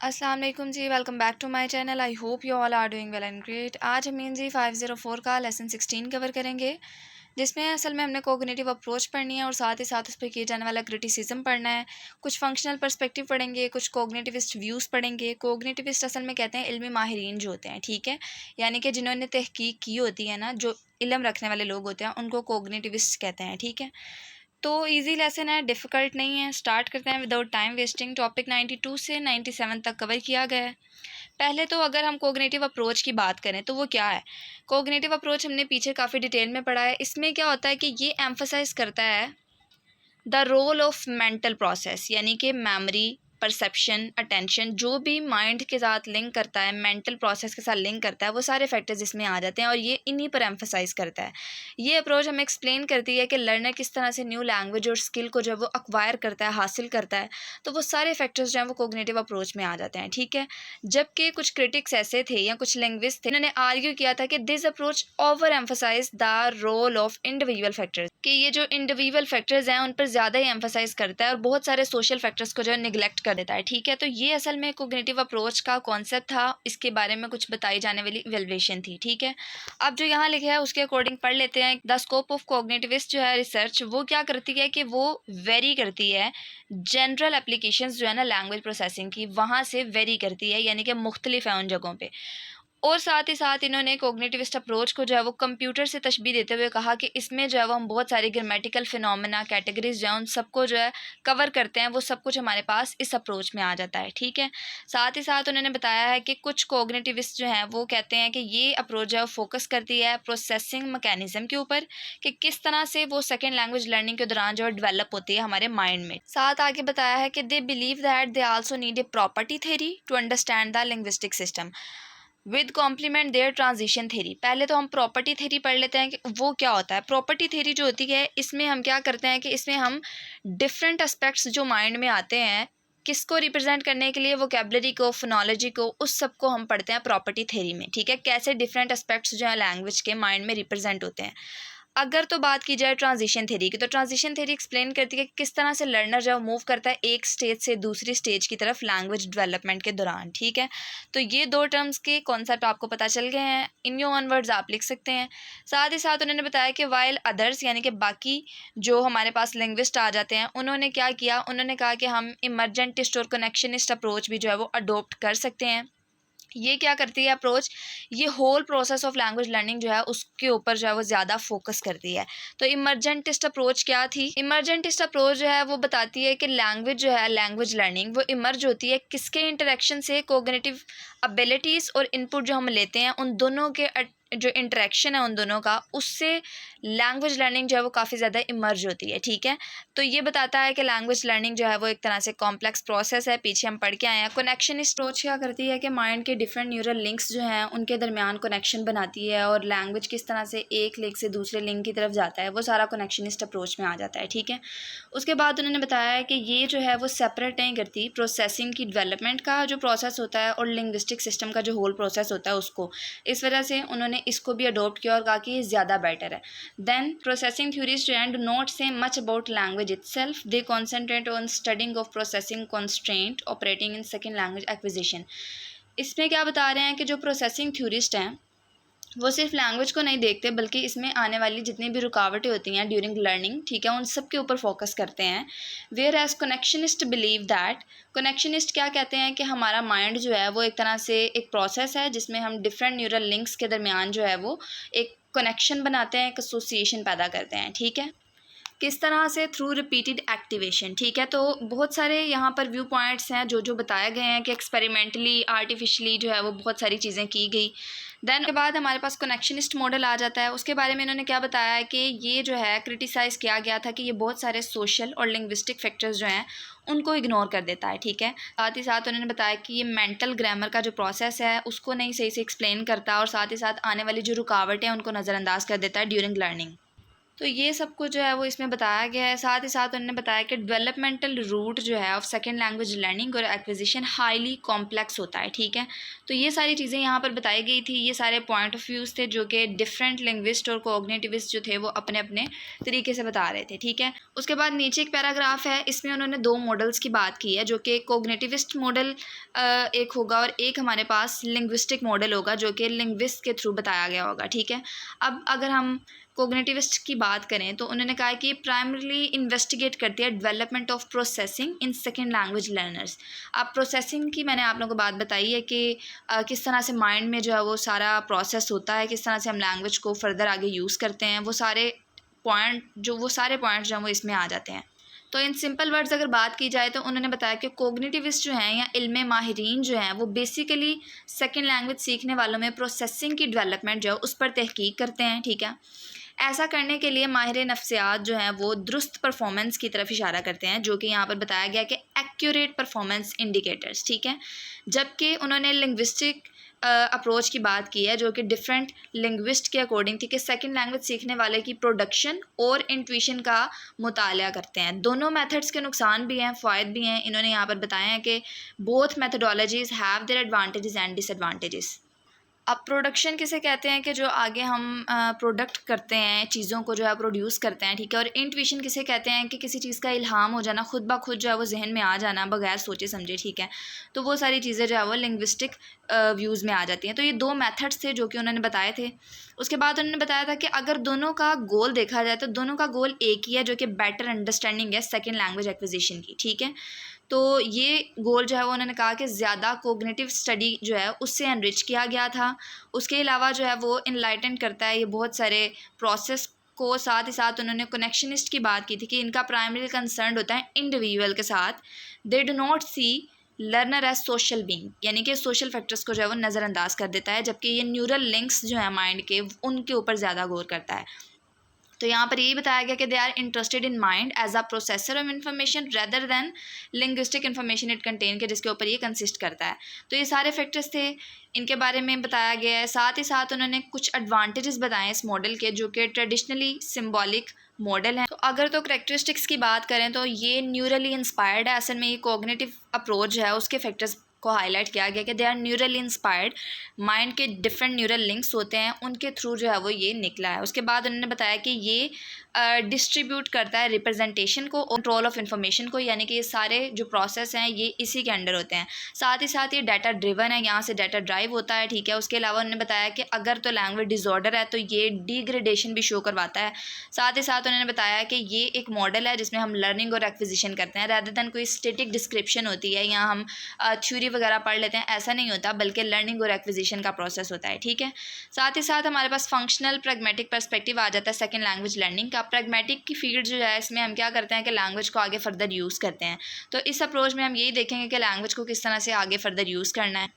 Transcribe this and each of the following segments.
अस्सलाम वालेकुम जी, welcome back to my channel. I hope you all are doing well and great. आज हम जी 504 का लेसन 16 कवर करेंगे, जिसमें असल में हमने कोग्निटिव अप्रोच पढ़नी है और साथ ही साथ उस पर किए जाने वाला क्रिटिसिज्म पढ़ना है। कुछ फंक्शनल पर्सपेक्टिव पढ़ेंगे, कुछ कोग्निटिविस्ट व्यूज़ पढ़ेंगे। कोग्निटिविस्ट असल में कहते हैं इल्मी माहिरीन जो होते हैं, ठीक है, यानी कि जिन्होंने तहकीक की होती है ना, जो इल्म रखने वाले लोग होते हैं उनको कोग्निटिविस्ट कहते हैं, ठीक है। तो इजी लेसन है, डिफ़िकल्ट नहीं है। स्टार्ट करते हैं विदाउट टाइम वेस्टिंग। टॉपिक 92 से 97 तक कवर किया गया है। पहले तो अगर हम कोग्निटिव अप्रोच की बात करें तो वो क्या है। कोग्निटिव अप्रोच हमने पीछे काफ़ी डिटेल में पढ़ा है। इसमें क्या होता है कि ये एम्फसाइज करता है the role of mental process, यानी कि मेमोरी, परसेप्शन, अटेंशन, जो भी माइंड के साथ लिंक करता है, मेंटल प्रोसेस के साथ लिंक करता है, वो सारे फैक्टर्स इसमें आ जाते हैं और ये इन्हीं पर एम्फसाइज करता है। ये अप्रोच हमें एक्सप्लेन करती है कि लर्नर किस तरह से न्यू लैंग्वेज और स्किल को जब वो अक्वायर करता है, हासिल करता है, तो वो सारे फैक्टर्स जो हैं वो कोग्निटिव अप्रोच में आ जाते हैं, ठीक है। जबकि कुछ क्रिटिक्स ऐसे थे या कुछ लैंग्विस्ट थे, उन्होंने आर्ग्यू किया था कि this approach over emphasize the role of individual factors, कि ये जो इंडिविजुअल फैक्टर्स हैं उन पर ज़्यादा ही एम्फसाइज करता है और बहुत सारे सोशल फैक्टर्स को जो है निगलेक्ट कर देता है, ठीक है। तो ये असल में कोग्निटिव अप्रोच का कॉन्सेप्ट था, इसके बारे में कुछ बताई जाने वाली इवैल्यूएशन थी, ठीक है। अब जो यहाँ लिखा है उसके अकॉर्डिंग पढ़ लेते हैं। द स्कोप ऑफ कोग्निटिविस्ट जो है रिसर्च, वो क्या करती है कि वो वेरी करती है जनरल एप्लीकेशंस जो है ना लैंग्वेज प्रोसेसिंग की, वहाँ से वेरी करती है, यानी कि मुख्तलिफ है उन जगहों पे। और साथ ही साथ इन्होंने कोग्निटिविस्ट अप्रोच को जो है वो कंप्यूटर से तशबीह देते हुए कहा कि इसमें जो है वो हम बहुत सारी ग्रामेटिकल फिनोमेना, कैटेगरीज जो है उन सबको जो है कवर करते हैं, वो सब कुछ हमारे पास इस अप्रोच में आ जाता है, ठीक है। साथ ही साथ उन्होंने बताया है कि कुछ कोग्निटिविस्ट जो हैं वो कहते हैं कि ये अप्रोच जो है फोकस करती है प्रोसेसिंग मैकेनिज्म के ऊपर, कि किस तरह से वो सेकेंड लैंग्वेज लर्निंग के दौरान जो है डेवलप होती है हमारे माइंड में। साथ आगे बताया है कि they believe that they also need a property theory to understand the linguistic system with complement their transition theory. पहले तो हम प्रॉपर्टी थेरी पढ़ लेते हैं कि वो क्या होता है। प्रॉपर्टी थेरी जो होती है, इसमें हम क्या करते हैं कि इसमें हम डिफरेंट एस्पेक्ट्स जो माइंड में आते हैं, किसको रिप्रेजेंट करने के लिए, वोकेबलरी को, फोनोलॉजी को, उस सब को हम पढ़ते हैं प्रॉपर्टी थेरी में, ठीक है। कैसे डिफरेंट एस्पेक्ट्स जो है लैंग्वेज के माइंड में रिप्रेजेंट होते हैं। अगर तो बात की जाए ट्रांजिशन थ्योरी की, तो ट्रांजिशन थ्योरी एक्सप्लेन करती है कि किस तरह से लर्नर जो मूव करता है एक स्टेज से दूसरी स्टेज की तरफ लैंग्वेज डेवलपमेंट के दौरान, ठीक है। तो ये दो टर्म्स के कॉन्सेप्ट आपको पता चल गए हैं, इन योर ओन वर्ड्स आप लिख सकते हैं। साथ ही साथ उन्होंने बताया कि वाइल अदर्स, यानी कि बाकी जो हमारे पास लिंग्विस्ट आ जाते हैं, उन्होंने क्या किया, उन्होंने कहा कि हम इमरजेंटिस्ट और कनेक्शनिस्ट अप्रोच भी जो है वो अडोप्ट कर सकते हैं। ये क्या करती है अप्रोच, ये whole process of language learning जो है उसके ऊपर जो है वो ज़्यादा फोकस करती है। तो इमरजेंटिस्ट अप्रोच क्या थी, इमरजेंटिस्ट अप्रोच जो है वो बताती है कि लैंग्वेज जो है, लैंग्वेज लर्निंग वो इमर्ज होती है किसके इंटरेक्शन से, कोग्निटिव एबिलिटीज़ और इनपुट जो हम लेते हैं उन दोनों के जो इंटरेक्शन है उन दोनों का, उससे लैंग्वेज लर्निंग जो है वो काफ़ी ज़्यादा इमर्ज होती है, ठीक है। तो ये बताता है कि लैंग्वेज लर्निंग जो है वो एक तरह से कॉम्प्लेक्स प्रोसेस है, पीछे हम पढ़ के आए हैं। कनेक्शनिस्ट अप्रोच क्या करती है कि माइंड के डिफरेंट न्यूरल लिंक्स जो हैं उनके दरमियान कनेक्शन बनाती है और लैंग्वेज किस तरह से एक लिंक से दूसरे लिंक की तरफ जाता है, वो सारा कनेक्शनिस्ट अप्रोच में आ जाता है, ठीक है। उसके बाद उन्होंने बताया है कि ये जो है वो सेपरेट नहीं करती प्रोसेसिंग की डेवलपमेंट का जो प्रोसेस होता है और लिंग्विस्टिक सिस्टम का जो होल प्रोसेस होता है उसको। इस वजह से उन्होंने इसको भी अडोप्ट किया और कहा कि ये ज़्यादा बेटर है। देन प्रोसेसिंग थ्योरीज जो हैं डू नॉट से much about language itself, they concentrate on studying of processing constraint operating in second language acquisition. इसमें क्या बता रहे हैं कि जो प्रोसेसिंग थ्योरिस्ट हैं वो सिर्फ लैंग्वेज को नहीं देखते, बल्कि इसमें आने वाली जितनी भी रुकावटें होती हैं ड्यूरिंग लर्निंग, ठीक है, उन सब के ऊपर फोकस करते हैं। वेयर एज कनेक्शनिस्ट बिलीव दैट, कनेक्शनिस्ट क्या कहते हैं कि हमारा माइंड जो है वो एक तरह से एक प्रोसेस है जिसमें हम डिफरेंट न्यूरल लिंक्स के दरमियान जो है वो एक कनेक्शन बनाते हैं, एक एसोसिएशन पैदा करते हैं, ठीक है। किस तरह से, थ्रू रिपीटेड एक्टिवेशन, ठीक है। तो बहुत सारे यहाँ पर व्यू पॉइंट्स हैं जो जो बताए गए हैं कि एक्सपेरिमेंटली, आर्टिफिशियली जो है वो बहुत सारी चीज़ें की गई। देन के बाद हमारे पास कनेक्शनिस्ट मॉडल आ जाता है। उसके बारे में इन्होंने क्या बताया है कि ये जो है क्रिटिसाइज़ किया गया था कि ये बहुत सारे सोशल और लिंग्विस्टिक फैक्टर्स जो हैं उनको इग्नोर कर देता है, ठीक है। साथ ही साथ उन्होंने बताया कि ये मेंटल ग्रामर का जो प्रोसेस है उसको नहीं सही से एक्सप्लेन करता और साथ ही साथ आने वाली जो रुकावटें हैं उनको नज़रअंदाज कर देता है ड्यूरिंग लर्निंग। तो ये सब कुछ जो है वो इसमें बताया गया है। साथ ही साथ उन्होंने बताया कि डेवलपमेंटल रूट जो है ऑफ सेकेंड लैंग्वेज लर्निंग और एक्विजिशन हाईली कॉम्प्लेक्स होता है, ठीक है। तो ये सारी चीज़ें यहाँ पर बताई गई थी, ये सारे पॉइंट ऑफ व्यूज़ थे जो कि डिफरेंट लिंग्विस्ट और कोग्निटिविस्ट जो थे वो अपने अपने तरीके से बता रहे थे, ठीक है। उसके बाद नीचे एक पैराग्राफ है, इसमें उन्होंने 2 मॉडल्स की बात की है जो कि कोग्निटिविस्ट मॉडल एक होगा और एक हमारे पास लिंग्विस्टिक मॉडल होगा जो कि लिंग्विस्ट के थ्रू बताया गया होगा, ठीक है। अब अगर हम कोग्निटिविस्ट की बात करें तो उन्होंने कहा कि प्राइमरीली इन्वेस्टिगेट करती है development of processing in second language learners. अब प्रोसेसिंग की मैंने आप लोगों को बात बताई है कि किस तरह से माइंड में जो है वो सारा प्रोसेस होता है, किस तरह से हम लैंग्वेज को फर्दर आगे यूज़ करते हैं, वो सारे पॉइंट जो हैं वो इसमें आ जाते हैं। तो इन सिंपल वर्ड्स अगर बात की जाए तो उन्होंने बताया कि कोग्निटिविस्ट जो हैं या इल्म माहिरीन जो हैं वो बेसिकली सेकेंड लैंग्वेज सीखने वालों में प्रोसेसिंग की डेवलपमेंट जो है उस पर तहकीक करते हैं, ठीक है। ऐसा करने के लिए माहिर नफ्सियात जो हैं वो दुरुस्त परफॉर्मेंस की तरफ इशारा करते हैं, जो कि यहाँ पर बताया गया कि एक्यूरेट परफॉर्मेंस इंडिकेटर्स, ठीक है। जबकि उन्होंने लिंग्विस्टिक अप्रोच की बात की है जो कि डिफरेंट लिंग्विस्ट के अकॉर्डिंग थी कि सेकंड लैंग्वेज सीखने वाले की प्रोडक्शन और इंट्यूशन का मुताला करते हैं। दोनों मेथड्स के नुकसान भी हैं, फ़ायदे भी हैं। इन्होंने यहाँ पर बताया है कि both methodologies have their advantages and disadvantages. अब प्रोडक्शन किसे कहते हैं कि जो आगे हम प्रोडक्ट करते हैं, चीज़ों को जो है प्रोड्यूस करते हैं, ठीक है। और इंट्यूशन किसे कहते हैं कि किसी चीज़ का इल्हाम हो जाना, खुद ब खुद जो है वो जहन में आ जाना बगैर सोचे समझे, ठीक है। तो वो सारी चीज़ें जो है वो लिंग्विस्टिक व्यूज़ में आ जाती हैं। तो ये 2 मेथड्स थे जो कि उन्होंने बताए थे। उसके बाद उन्होंने बताया था कि अगर दोनों का गोल देखा जाए तो दोनों का गोल एक ही है जो कि बेटर अंडरस्टैंडिंग है सेकेंड लैंग्वेज एक्विजिशन की, ठीक है। तो ये गोल जो है वो उन्होंने कहा कि ज़्यादा कोग्निटिव स्टडी जो है उससे एनरिच किया गया था। उसके अलावा जो है वो इनलाइटन करता है ये बहुत सारे प्रोसेस को। साथ ही साथ उन्होंने कनेक्शनिस्ट की बात की थी कि इनका प्राइमरी कंसर्न होता है इंडिविजुअल के साथ। They do not see learner as social being, यानी कि सोशल फैक्टर्स को जो है वो नज़रअंदाज कर देता है, जबकि ये न्यूरल लिंक्स जो है माइंड के उनके ऊपर ज़्यादा गौर करता है। तो यहाँ पर यही बताया गया कि they are interested in mind as a processor of information rather than linguistic information it contain के, जिसके ऊपर ये कंसिस्ट करता है। तो ये सारे फैक्टर्स थे, इनके बारे में बताया गया है। साथ ही साथ उन्होंने कुछ एडवांटेजेस बताए इस मॉडल के जो कि ट्रेडिशनली सिम्बॉलिक मॉडल है। तो अगर तो करेक्टरिस्टिक्स की बात करें तो ये न्यूरली इंस्पायर्ड है। असल में ये कॉग्निटिव अप्रोच है उसके फैक्टर्स को हाईलाइट किया गया कि they are neurally inspired, mind के डिफरेंट न्यूरल लिंक्स होते हैं उनके थ्रू जो है वो ये निकला है। उसके बाद उन्होंने बताया कि ये डिस्ट्रीब्यूट करता है रिप्रेजेंटेशन को और कंट्रोल ऑफ इंफॉर्मेशन को, यानी कि ये सारे जो प्रोसेस हैं ये इसी के अंडर होते हैं। साथ ही साथ ये डाटा ड्रिवन है, यहाँ से डाटा ड्राइव होता है, ठीक है। उसके अलावा उन्होंने बताया कि अगर तो लैंग्वेज डिसऑर्डर है तो ये डिग्रेडेशन भी शो करवाता है। साथ ही साथ उन्होंने बताया कि ये एक मॉडल है जिसमें हम लर्निंग और एक्विजिशन करते हैं रैदर दैन कोई स्टेटिक डिस्क्रिप्शन होती है या हम थ्योरी वगैरह पढ़ लेते हैं, ऐसा नहीं होता, बल्कि लर्निंग और एक्विजिशन का प्रोसेस होता है, ठीक है। साथ ही साथ हमारे पास फंक्शनल प्रैग्मेटिक पर्सपेक्टिव आ जाता है सेकेंड लैंग्वेज लर्निंग का। प्रैग्मेटिक की फील्ड जो है इसमें हम क्या करते हैं कि लैंग्वेज को आगे फर्दर यूज़ करते हैं। तो इस अप्रोच में हम यही देखेंगे कि लैंग्वेज को किस तरह से आगे फर्दर यूज़ करना है।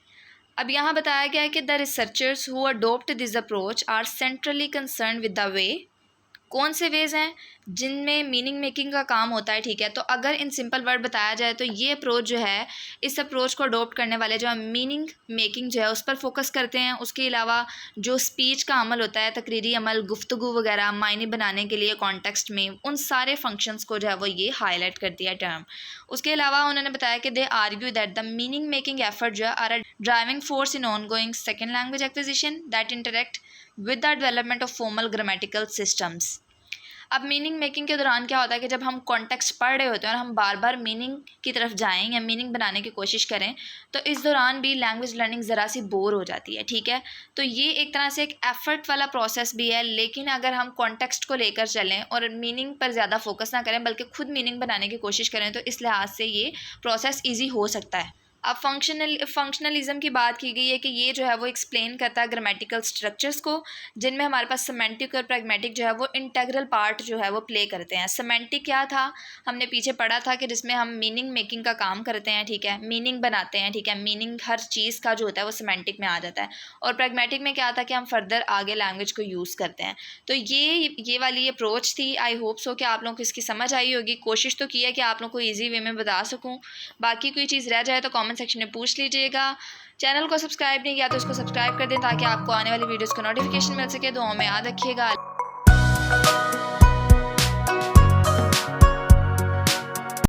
अब यहाँ बताया गया है कि the researchers who adopt this approach are centrally concern with the way, कौन से वेज़ हैं जिनमें मीनिंग मेकिंग का काम होता है, ठीक है। तो अगर इन सिंपल वर्ड बताया जाए तो ये अप्रोच जो है, इस अप्रोच को अडोप्ट करने वाले जो मीनिंग मेकिंग जो है उस पर फोकस करते हैं। उसके अलावा जो स्पीच का अमल होता है, तकरीरी अमल, गुफ्तगू वगैरह मायने बनाने के लिए कॉन्टेक्स्ट में, उन सारे फंक्शंस को जो है वो ये हाईलाइट करती है टर्म। उसके अलावा उन्होंने बताया कि they argue that the meaning making effort जो है are a driving force in on going second language acquisition that interact with the development of formal grammatical systems. अब मीनिंग मेकिंग के दौरान क्या होता है कि जब हम कॉन्टेक्स्ट पढ़ रहे होते हैं और हम बार बार मीनिंग की तरफ जाएं या मीनिंग बनाने की कोशिश करें तो इस दौरान भी लैंग्वेज लर्निंग ज़रा सी बोर हो जाती है, ठीक है। तो ये एक तरह से एक एफर्ट वाला प्रोसेस भी है, लेकिन अगर हम कॉन्टेक्स्ट को लेकर चलें और मीनिंग पर ज़्यादा फोकस ना करें बल्कि खुद मीनिंग बनाने की कोशिश करें तो इस लिहाज से ये प्रोसेस ईजी हो सकता है। अब फंक्शनलिज्म की बात की गई है कि ये जो है वो एक्सप्लेन करता है ग्रामेटिकल स्ट्रक्चर्स को, जिनमें हमारे पास सेमेंटिक और प्रैग्मेटिक जो है वो इंटेग्रल पार्ट जो है वो प्ले करते हैं। सेमेंटिक क्या था, हमने पीछे पढ़ा था कि जिसमें हम मीनिंग मेकिंग का काम करते हैं, ठीक है, मीनिंग बनाते हैं, ठीक है, मीनिंग हर चीज़ का जो होता है वो सेमेंटिक में आ जाता है। और प्रैग्मेटिक में क्या था कि हम फर्दर आगे लैंग्वेज को यूज़ करते हैं। तो ये वाली अप्रोच थी। आई होप सो कि आप लोगों को इसकी समझ आई होगी। कोशिश तो की है कि आप लोगों को ईजी वे में बता सकूँ, बाकी कोई चीज़ रह जाए तो कमेंट सेक्शन में पूछ लीजिएगा। चैनल को सब्सक्राइब नहीं किया तो उसको सब्सक्राइब कर दें ताकि आपको आने वाली वीडियोस का नोटिफिकेशन मिल सके। दुआओं में याद रखिएगा।